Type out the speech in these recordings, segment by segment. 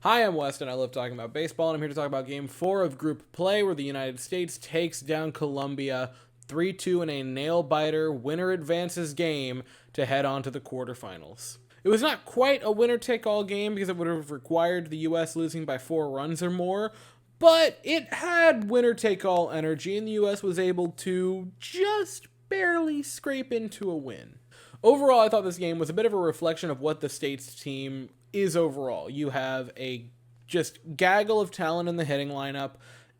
Hi, I'm Weston. I love talking about baseball, and I'm here to talk about Game 4 of Group Play, where the United States takes down Colombia 3-2 in a nail-biter, winner advances game to head on to the quarterfinals. It was not quite a winner-take-all game because it would have required the U.S. losing by 4 runs or more, but it had winner-take-all energy, and the U.S. was able to just barely scrape into a win. Overall, I thought this game was a bit of a reflection of what the States team is overall. You have a just gaggle of talent in the hitting lineup,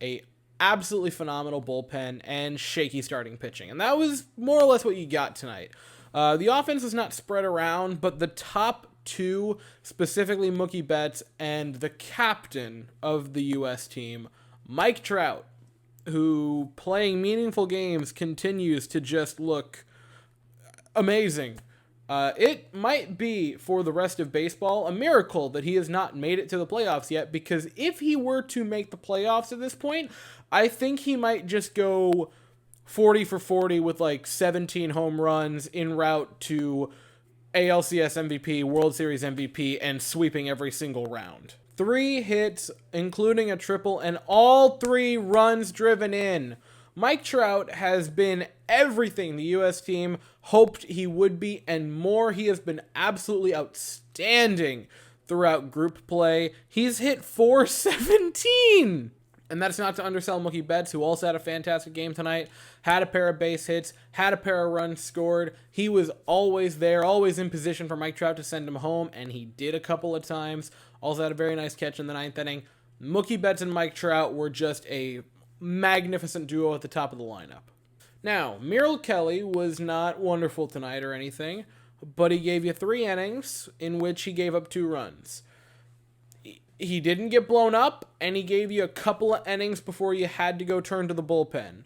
a absolutely phenomenal bullpen, and shaky starting pitching. And that was more or less what you got tonight. The offense is not spread around, but the top two, specifically Mookie Betts and the captain of the U.S. team, Mike Trout, who playing meaningful games continues to just look amazing. It might be, for the rest of baseball, a miracle that he has not made it to the playoffs yet, because if he were to make the playoffs at this point, I think he might just go 40 for 40 with like 17 home runs en route to ALCS MVP, World Series MVP, and sweeping every single round. 3 hits, including a triple, and all 3 runs driven in. Mike Trout has been everything the U.S. team hoped he would be and more. He has been absolutely outstanding throughout group play. He's hit .417! And that's not to undersell Mookie Betts, who also had a fantastic game tonight, had a pair of base hits, had a pair of runs scored. He was always there, always in position for Mike Trout to send him home, and he did a couple of times. Also had a very nice catch in the 9th inning. Mookie Betts and Mike Trout were just a magnificent duo at the top of the lineup. Now, Merrill Kelly was not wonderful tonight or anything, but he gave you 3 innings in which he gave up 2 runs. He didn't get blown up, and he gave you a couple of innings before you had to go turn to the bullpen.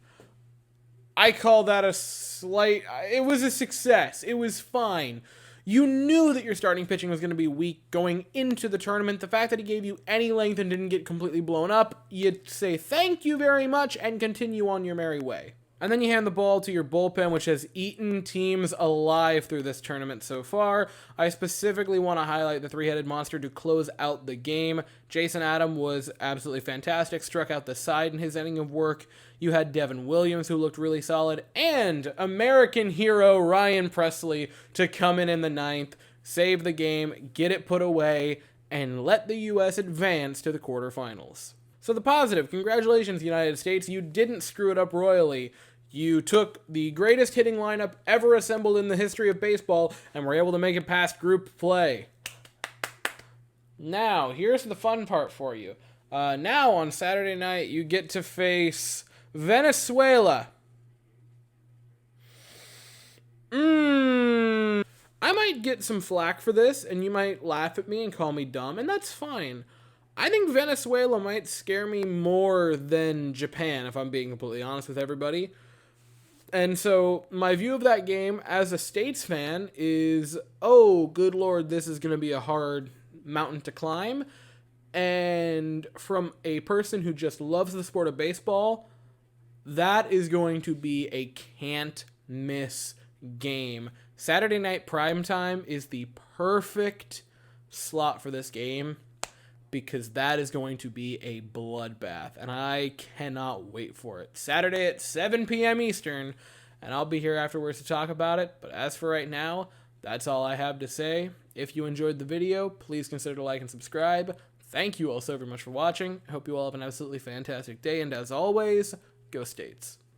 I call that it was a success. It was fine. You knew that your starting pitching was going to be weak going into the tournament. The fact that he gave you any length and didn't get completely blown up, you'd say thank you very much and continue on your merry way. And then you hand the ball to your bullpen, which has eaten teams alive through this tournament so far. I specifically want to highlight the 3-headed monster to close out the game. Jason Adam was absolutely fantastic, struck out the side in his inning of work. You had Devin Williams, who looked really solid, and American hero Ryan Presley to come in the 9th, save the game, get it put away, and let the U.S. advance to the quarterfinals. So the positive, congratulations, United States, you didn't screw it up royally. You took the greatest hitting lineup ever assembled in the history of baseball and were able to make it past group play. Now, here's the fun part for you. Now, on Saturday night, you get to face Venezuela. I might get some flack for this, and you might laugh at me and call me dumb, and that's fine. I think Venezuela might scare me more than Japan, if I'm being completely honest with everybody. And so my view of that game as a States fan is, oh, good Lord, this is going to be a hard mountain to climb. And from a person who just loves the sport of baseball, that is going to be a can't-miss game. Saturday night primetime is the perfect slot for this game, because that is going to be a bloodbath, and I cannot wait for it. Saturday at 7 p.m. Eastern, and I'll be here afterwards to talk about it, but as for right now, that's all I have to say. If you enjoyed the video, please consider to like and subscribe. Thank you all so very much for watching. I hope you all have an absolutely fantastic day, and as always, go States.